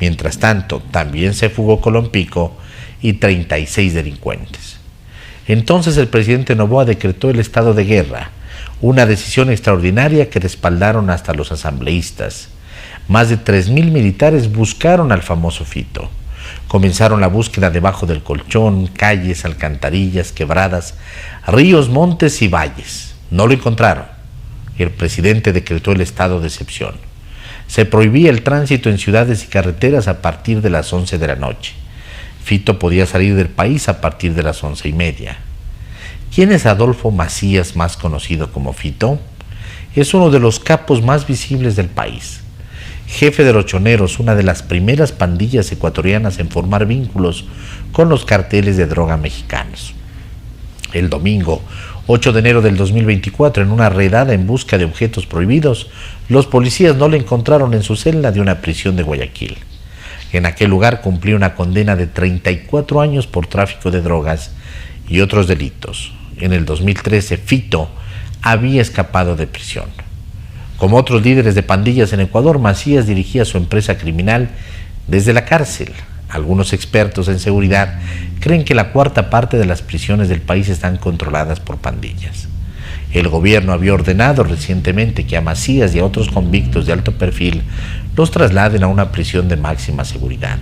Mientras tanto, también se fugó Colompico y 36 delincuentes. Entonces el presidente Noboa decretó el estado de guerra, una decisión extraordinaria que respaldaron hasta los asambleístas. Más de 3.000 militares buscaron al famoso Fito. Comenzaron la búsqueda debajo del colchón, calles, alcantarillas, quebradas, ríos, montes y valles. No lo encontraron. El presidente decretó el estado de excepción. Se prohibía el tránsito en ciudades y carreteras a partir de las 11 de la noche. Fito podía salir del país a partir de las 11:30. ¿Quién es Adolfo Macías, más conocido como Fito? Es uno de los capos más visibles del país. Jefe de los Choneros, una de las primeras pandillas ecuatorianas en formar vínculos con los carteles de droga mexicanos. El domingo 8 de enero del 2024, en una redada en busca de objetos prohibidos, los policías no le encontraron en su celda de una prisión de Guayaquil. En aquel lugar cumplía una condena de 34 años por tráfico de drogas y otros delitos. En el 2013, Fito había escapado de prisión. Como otros líderes de pandillas en Ecuador, Macías dirigía su empresa criminal desde la cárcel. Algunos expertos en seguridad creen que la cuarta parte de las prisiones del país están controladas por pandillas. El gobierno había ordenado recientemente que a Macías y a otros convictos de alto perfil los trasladen a una prisión de máxima seguridad.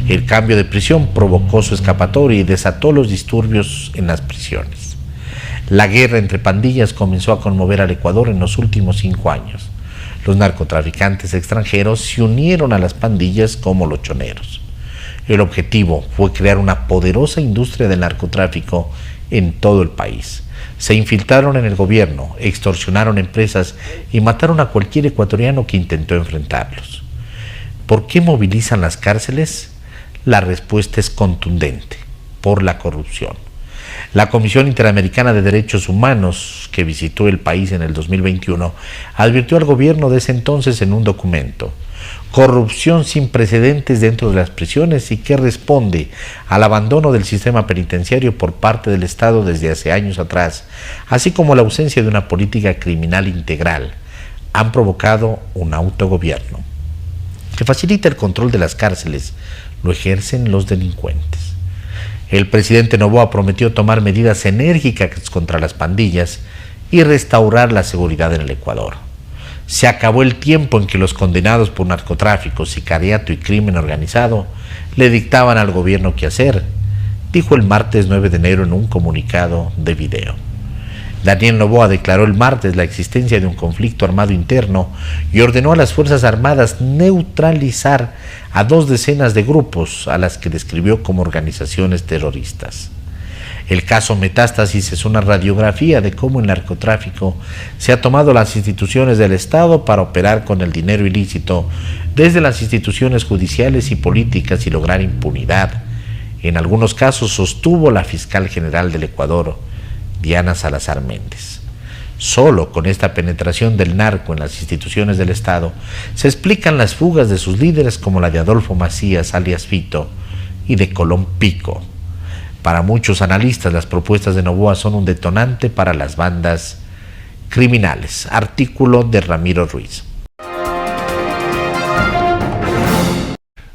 El cambio de prisión provocó su escapatoria y desató los disturbios en las prisiones. La guerra entre pandillas comenzó a conmover al Ecuador en los últimos 5 años. Los narcotraficantes extranjeros se unieron a las pandillas como los choneros. El objetivo fue crear una poderosa industria del narcotráfico en todo el país. Se infiltraron en el gobierno, extorsionaron empresas y mataron a cualquier ecuatoriano que intentó enfrentarlos. ¿Por qué movilizan las cárceles? La respuesta es contundente: por la corrupción. La Comisión Interamericana de Derechos Humanos, que visitó el país en el 2021, advirtió al gobierno de ese entonces en un documento: corrupción sin precedentes dentro de las prisiones y que responde al abandono del sistema penitenciario por parte del Estado desde hace años atrás, así como la ausencia de una política criminal integral, han provocado un autogobierno que facilita el control de las cárceles. Lo ejercen los delincuentes. El presidente Noboa prometió tomar medidas enérgicas contra las pandillas y restaurar la seguridad en el Ecuador. Se acabó el tiempo en que los condenados por narcotráfico, sicariato y crimen organizado le dictaban al gobierno qué hacer, dijo el martes 9 de enero en un comunicado de video. Daniel Noboa declaró el martes la existencia de un conflicto armado interno y ordenó a las Fuerzas Armadas neutralizar a 2 decenas de grupos a las que describió como organizaciones terroristas. El caso Metástasis es una radiografía de cómo el narcotráfico se ha tomado las instituciones del Estado para operar con el dinero ilícito desde las instituciones judiciales y políticas y lograr impunidad. En algunos casos sostuvo la fiscal general del Ecuador, Diana Salazar Méndez. Solo con esta penetración del narco en las instituciones del Estado se explican las fugas de sus líderes como la de Adolfo Macías, alias Fito, y de Colón Pico. Para muchos analistas, las propuestas de Noboa son un detonante para las bandas criminales. Artículo de Ramiro Ruiz.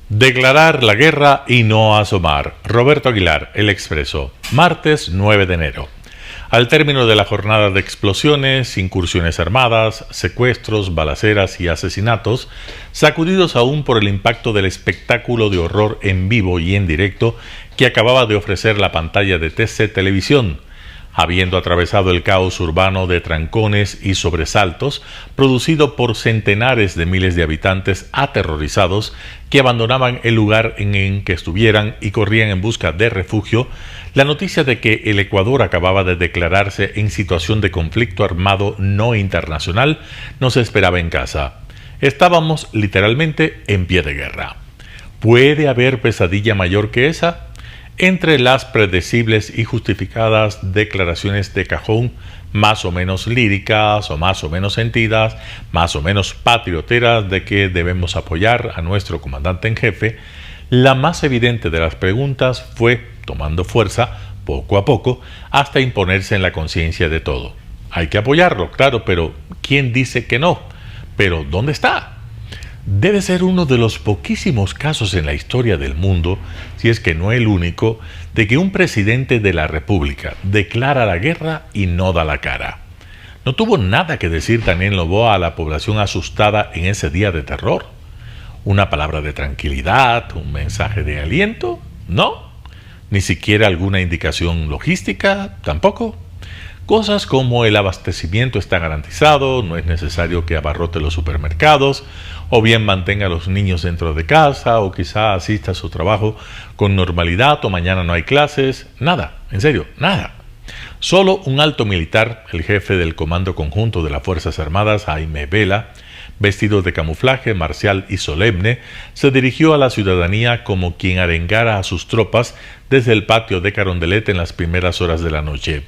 Declarar la guerra y no asomar. Roberto Aguilar, El Expreso, martes 9 de enero. Al término de la jornada de explosiones, incursiones armadas, secuestros, balaceras y asesinatos, sacudidos aún por el impacto del espectáculo de horror en vivo y en directo que acababa de ofrecer la pantalla de TC Televisión, habiendo atravesado el caos urbano de trancones y sobresaltos producido por centenares de miles de habitantes aterrorizados que abandonaban el lugar en que estuvieran y corrían en busca de refugio, la noticia de que el Ecuador acababa de declararse en situación de conflicto armado no internacional no se esperaba en casa. Estábamos literalmente en pie de guerra. ¿Puede haber pesadilla mayor que esa? Entre las predecibles y justificadas declaraciones de cajón, más o menos líricas o más o menos sentidas, más o menos patrioteras de que debemos apoyar a nuestro comandante en jefe, la más evidente de las preguntas fue tomando fuerza poco a poco hasta imponerse en la conciencia de todo. Hay que apoyarlo, claro, pero ¿quién dice que no? ¿Pero dónde está? Debe ser uno de los poquísimos casos en la historia del mundo, si es que no el único, de que un presidente de la República declara la guerra y no da la cara. ¿No tuvo nada que decir Daniel Noboa a la población asustada en ese día de terror? ¿Una palabra de tranquilidad? ¿Un mensaje de aliento? ¿No? ¿Ni siquiera alguna indicación logística? ¿Tampoco? Cosas como el abastecimiento está garantizado, no es necesario que abarrote los supermercados, o bien mantenga a los niños dentro de casa, o quizá asista a su trabajo con normalidad, o mañana no hay clases. Nada, en serio, nada. Solo un alto militar, el jefe del Comando Conjunto de las Fuerzas Armadas, Jaime Vela, vestido de camuflaje marcial y solemne, se dirigió a la ciudadanía como quien arengara a sus tropas desde el patio de Carondelet en las primeras horas de la noche.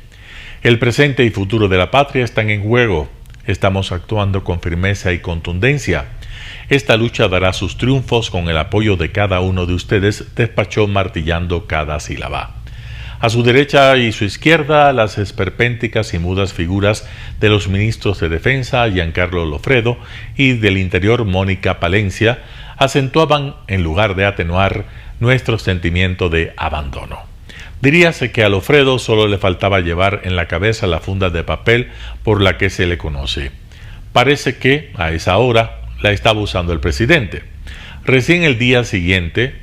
El presente y futuro de la patria están en juego. Estamos actuando con firmeza y contundencia. Esta lucha dará sus triunfos con el apoyo de cada uno de ustedes, despachó martillando cada sílaba. A su derecha y su izquierda, las esperpénticas y mudas figuras de los ministros de Defensa, Giancarlo Lofredo, y del Interior, Mónica Palencia, acentuaban, en lugar de atenuar, nuestro sentimiento de abandono. Diríase que a Lofredo solo le faltaba llevar en la cabeza la funda de papel por la que se le conoce. Parece que, a esa hora, la estaba usando el presidente. Recién al día siguiente,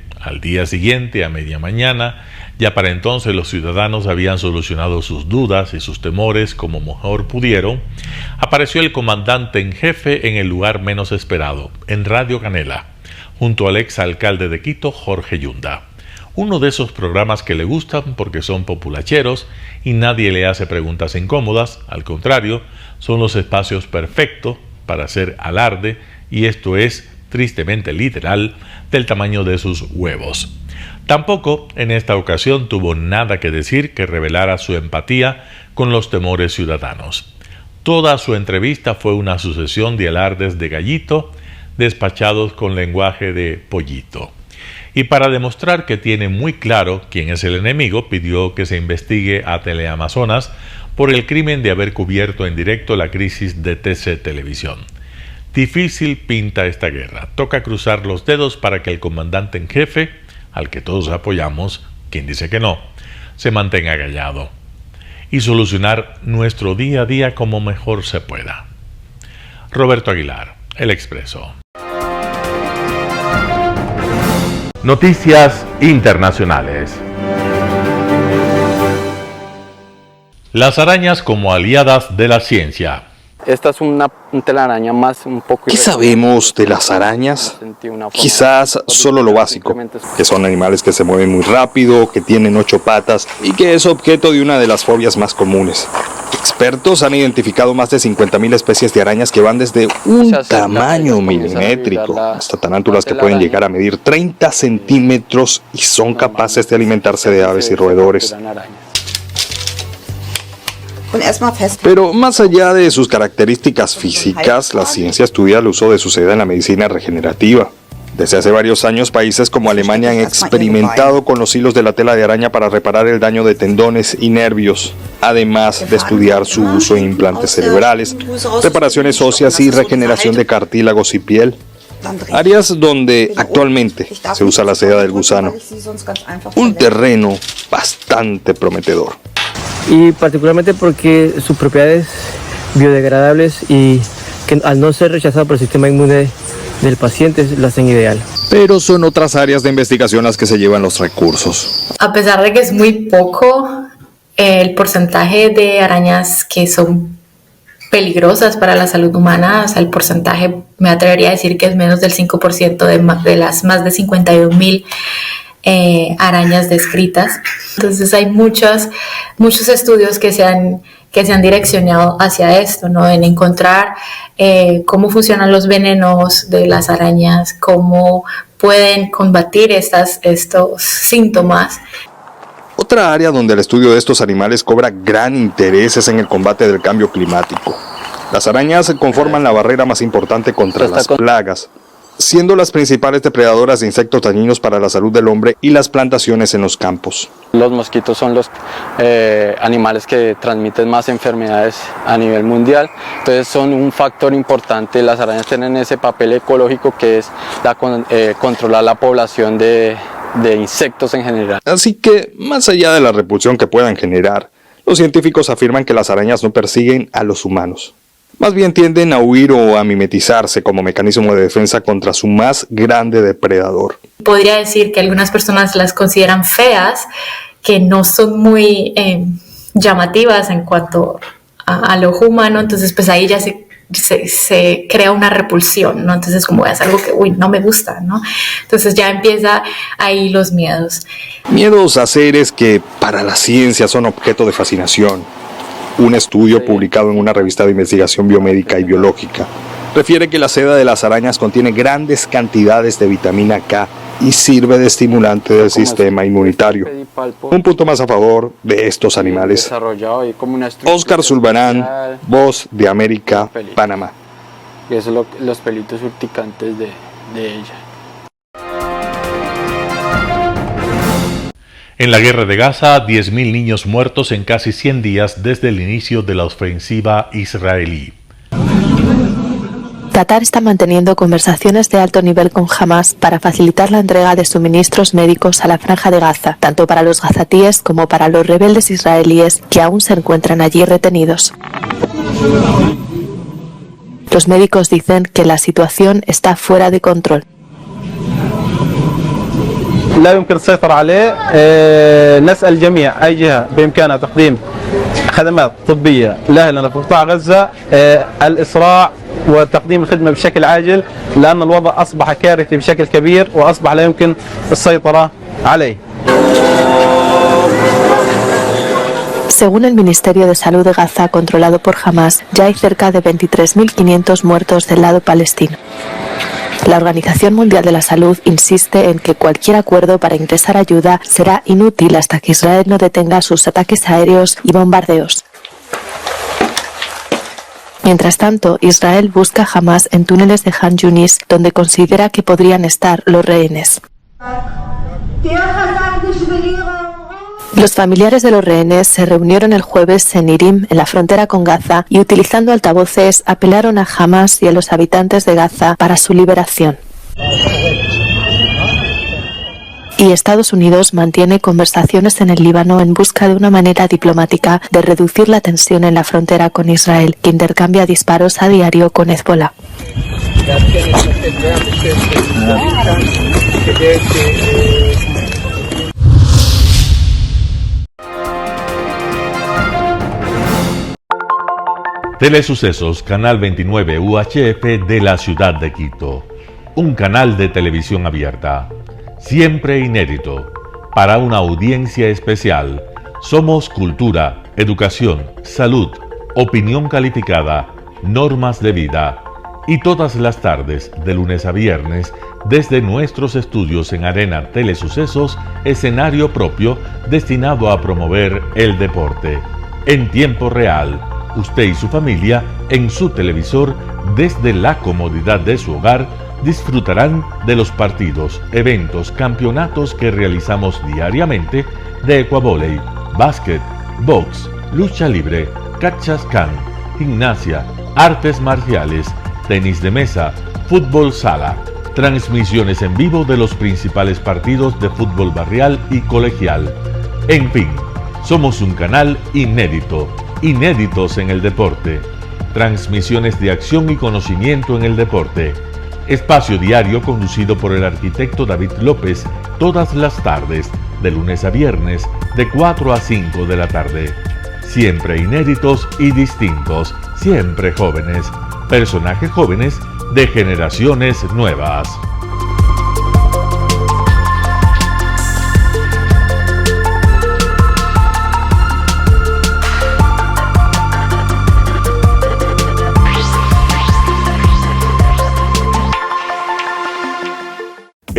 a media mañana, ya para entonces los ciudadanos habían solucionado sus dudas y sus temores como mejor pudieron, apareció el comandante en jefe en el lugar menos esperado, en Radio Canela, junto al exalcalde de Quito, Jorge Yunda. Uno de esos programas que le gustan porque son populacheros y nadie le hace preguntas incómodas, al contrario, son los espacios perfectos para hacer alarde, y esto es, tristemente literal, del tamaño de sus huevos. Tampoco en esta ocasión tuvo nada que decir que revelara su empatía con los temores ciudadanos. Toda su entrevista fue una sucesión de alardes de gallito, despachados con lenguaje de pollito. Y para demostrar que tiene muy claro quién es el enemigo, pidió que se investigue a Teleamazonas por el crimen de haber cubierto en directo la crisis de TC Televisión. Difícil pinta esta guerra. Toca cruzar los dedos para que el comandante en jefe, al que todos apoyamos, quien dice que no, se mantenga callado y solucionar nuestro día a día como mejor se pueda. Roberto Aguilar, El Expreso. Noticias internacionales. Las arañas como aliadas de la ciencia. Esta es una telaraña más un poco... ¿Qué sabemos de las arañas? Quizás solo lo básico, que son animales que se mueven muy rápido, que tienen 8 patas y que es objeto de una de las fobias más comunes. Expertos han identificado más de 50.000 especies de arañas que van desde un tamaño milimétrico hasta tarántulas que pueden llegar a medir 30 centímetros y son capaces de alimentarse de aves y roedores. Pero más allá de sus características físicas, la ciencia estudia el uso de su seda en la medicina regenerativa. Desde hace varios años, países como Alemania han experimentado con los hilos de la tela de araña para reparar el daño de tendones y nervios, además de estudiar su uso en implantes cerebrales, reparaciones óseas y regeneración de cartílagos y piel. Áreas donde actualmente se usa la seda del gusano. Un terreno bastante prometedor. Y particularmente porque sus propiedades biodegradables y que al no ser rechazado por el sistema inmune del paciente la hacen ideal. Pero son otras áreas de investigación las que se llevan los recursos. A pesar de que es muy poco el porcentaje de arañas que son peligrosas para la salud humana, o sea, el porcentaje me atrevería a decir que es menos del 5% de las más de 51.000 arañas descritas. Entonces hay muchos estudios que se han que se han direccionado hacia esto, ¿no? En encontrar cómo funcionan los venenos de las arañas, cómo pueden combatir estos síntomas. Otra área donde el estudio de estos animales cobra gran interés es en el combate del cambio climático. Las arañas conforman la barrera más importante contra las plagas, siendo las principales depredadoras de insectos dañinos para la salud del hombre y las plantaciones en los campos. Los mosquitos son los animales que transmiten más enfermedades a nivel mundial, entonces son un factor importante. Las arañas tienen ese papel ecológico que es controlar la población de insectos en general. Así que, más allá de la repulsión que puedan generar, los científicos afirman que las arañas no persiguen a los humanos. Más bien tienden a huir o a mimetizarse como mecanismo de defensa contra su más grande depredador. Podría decir que algunas personas las consideran feas, que no son muy llamativas en cuanto al ojo humano, entonces pues ahí ya se crea una repulsión, ¿no? Entonces como es algo que, no me gusta, ¿no? Entonces ya empieza ahí los miedos. Miedos a seres que para la ciencia son objeto de fascinación. Un estudio publicado en una revista de investigación biomédica y biológica refiere que la seda de las arañas contiene grandes cantidades de vitamina K y sirve de estimulante del sistema inmunitario. Un punto más a favor de estos animales. Oscar Zulbarán, Voz de América, Panamá. Y eso es los pelitos urticantes de ella. En la guerra de Gaza, 10.000 niños muertos en casi 100 días desde el inicio de la ofensiva israelí. Qatar está manteniendo conversaciones de alto nivel con Hamas para facilitar la entrega de suministros médicos a la Franja de Gaza, tanto para los gazatíes como para los rebeldes israelíes que aún se encuentran allí retenidos. Los médicos dicen que la situación está fuera de control. لا يمكن السيطرة عليه. نسأل الجميع أي جهة بإمكانها تقديم خدمات طبية لأهلنا في قطاع غزة الإسراع وتقديم الخدمة بشكل عاجل لأن الوضع أصبح كارثي بشكل كبير وأصبح لا يمكن السيطرة عليه. Según el Ministerio de Salud de Gaza, controlado por Hamas, ya hay cerca de 23.500 muertos del lado palestino. La Organización Mundial de la Salud insiste en que cualquier acuerdo para ingresar ayuda será inútil hasta que Israel no detenga sus ataques aéreos y bombardeos. Mientras tanto, Israel busca a Hamas en túneles de Han Yunis, donde considera que podrían estar los rehenes. Los familiares de los rehenes se reunieron el jueves en Irim, en la frontera con Gaza, y utilizando altavoces apelaron a Hamas y a los habitantes de Gaza para su liberación. Y Estados Unidos mantiene conversaciones en el Líbano en busca de una manera diplomática de reducir la tensión en la frontera con Israel, que intercambia disparos a diario con Hezbollah. Telesucesos, Canal 29 UHF de la ciudad de Quito. Un canal de televisión abierta, siempre inédito, para una audiencia especial. Somos cultura, educación, salud, opinión calificada, normas de vida. Y todas las tardes, de lunes a viernes, desde nuestros estudios en Arena Telesucesos, escenario propio destinado a promover el deporte. En tiempo real, usted y su familia, en su televisor, desde la comodidad de su hogar, disfrutarán de los partidos, eventos, campeonatos que realizamos diariamente de ecuavóley, básquet, box, lucha libre, cachascán, gimnasia, artes marciales, tenis de mesa, fútbol sala, transmisiones en vivo de los principales partidos de fútbol barrial y colegial. En fin, somos un canal inédito. Inéditos en el deporte, transmisiones de acción y conocimiento en el deporte, espacio diario conducido por el arquitecto David López todas las tardes, de lunes a viernes, de 4 a 5 de la tarde. Siempre inéditos y distintos, siempre jóvenes, personajes jóvenes de generaciones nuevas.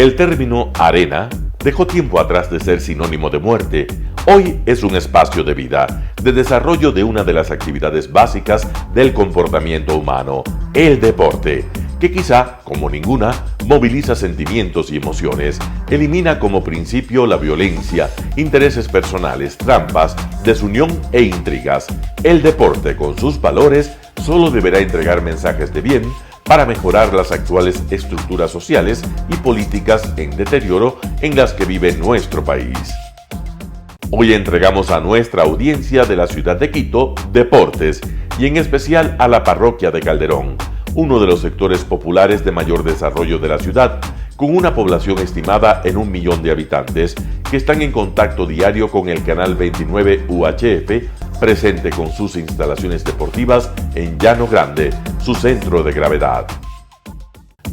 El término arena dejó tiempo atrás de ser sinónimo de muerte. Hoy es un espacio de vida, de desarrollo de una de las actividades básicas del comportamiento humano, el deporte, que quizá, como ninguna, moviliza sentimientos y emociones, elimina como principio la violencia, intereses personales, trampas, desunión e intrigas. El deporte, con sus valores, solo deberá entregar mensajes de bien para mejorar las actuales estructuras sociales y políticas en deterioro en las que vive nuestro país. Hoy entregamos a nuestra audiencia de la ciudad de Quito deportes y en especial a la parroquia de Calderón, uno de los sectores populares de mayor desarrollo de la ciudad, con una población estimada en 1 millón de habitantes que están en contacto diario con el canal 29 UHF, presente con sus instalaciones deportivas en Llano Grande, su centro de gravedad.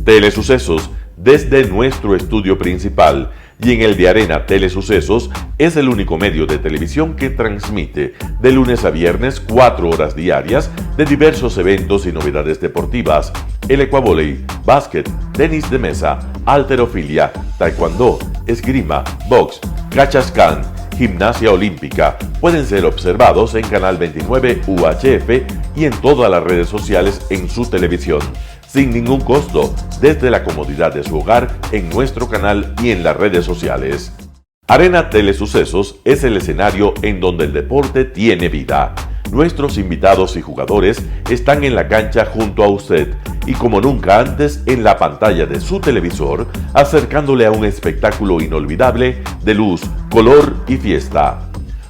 Telesucesos, desde nuestro estudio principal y en el de Arena Telesucesos, es el único medio de televisión que transmite de lunes a viernes 4 horas diarias de diversos eventos y novedades deportivas: el ecuavóley, básquet, tenis de mesa, halterofilia, taekwondo, esgrima, box, cachascán, gimnasia olímpica. Pueden ser observados en Canal 29 UHF y en todas las redes sociales en su televisión, sin ningún costo, desde la comodidad de su hogar, en nuestro canal y en las redes sociales. Arena Telesucesos es el escenario en donde el deporte tiene vida. Nuestros invitados y jugadores están en la cancha junto a usted y como nunca antes en la pantalla de su televisor, acercándole a un espectáculo inolvidable de luz, color y fiesta.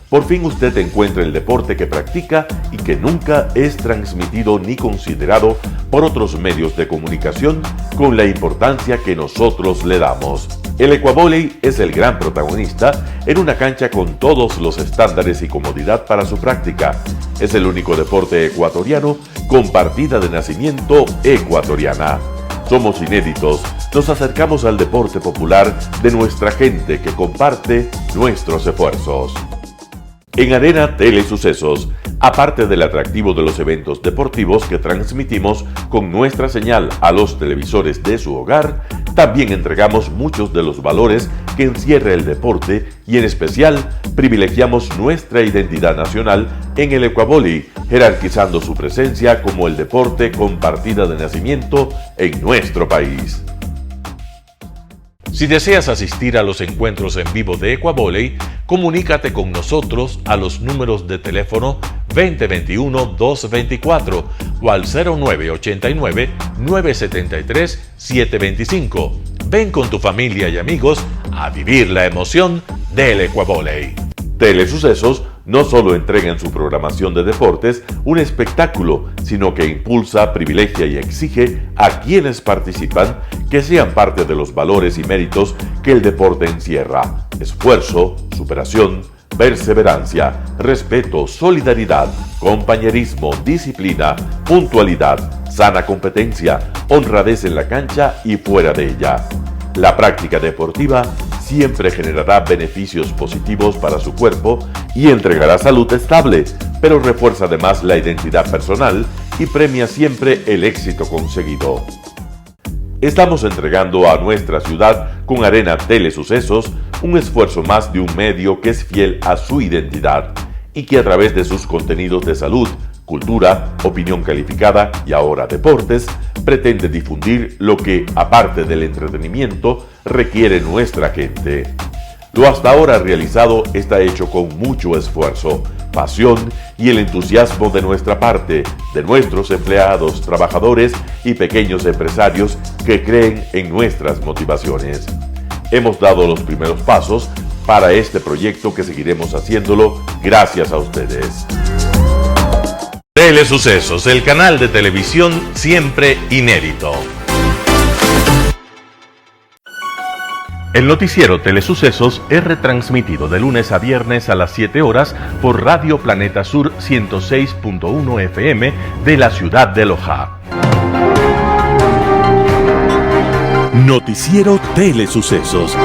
Por fin usted encuentra el deporte que practica y que nunca es transmitido ni considerado por otros medios de comunicación con la importancia que nosotros le damos. El ecuavóley es el gran protagonista en una cancha con todos los estándares y comodidad para su práctica. Es el único deporte ecuatoriano con partida de nacimiento ecuatoriana. Somos inéditos, nos acercamos al deporte popular de nuestra gente que comparte nuestros esfuerzos. En Arena Telesucesos, aparte del atractivo de los eventos deportivos que transmitimos con nuestra señal a los televisores de su hogar, también entregamos muchos de los valores que encierra el deporte y en especial privilegiamos nuestra identidad nacional en el ecuavóley, jerarquizando su presencia como el deporte con partida de nacimiento en nuestro país. Si deseas asistir a los encuentros en vivo de ecuavóley, comunícate con nosotros a los números de teléfono 2021-224 o al 0989-973-725. Ven con tu familia y amigos a vivir la emoción del ecuavóley. Telesucesos no solo entrega en su programación de deportes un espectáculo, sino que impulsa, privilegia y exige a quienes participan que sean parte de los valores y méritos que el deporte encierra: esfuerzo, superación, perseverancia, respeto, solidaridad, compañerismo, disciplina, puntualidad, sana competencia, honradez en la cancha y fuera de ella. La práctica deportiva siempre generará beneficios positivos para su cuerpo y entregará salud estable, pero refuerza además la identidad personal y premia siempre el éxito conseguido. Estamos entregando a nuestra ciudad con Arena Telesucesos un esfuerzo más de un medio que es fiel a su identidad y que a través de sus contenidos de salud, cultura, opinión calificada y ahora deportes, pretende difundir lo que, aparte del entretenimiento, requiere nuestra gente. Lo hasta ahora realizado está hecho con mucho esfuerzo, pasión y el entusiasmo de nuestra parte, de nuestros empleados, trabajadores y pequeños empresarios que creen en nuestras motivaciones. Hemos dado los primeros pasos para este proyecto que seguiremos haciéndolo gracias a ustedes. Telesucesos, el canal de televisión siempre inédito. El noticiero Telesucesos es retransmitido de lunes a viernes a las 7 horas por Radio Planeta Sur 106.1 FM de la ciudad de Loja. Noticiero Telesucesos.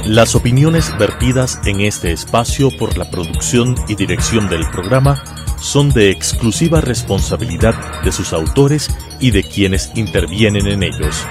Las opiniones vertidas en este espacio por la producción y dirección del programa son de exclusiva responsabilidad de sus autores y de quienes intervienen en ellos.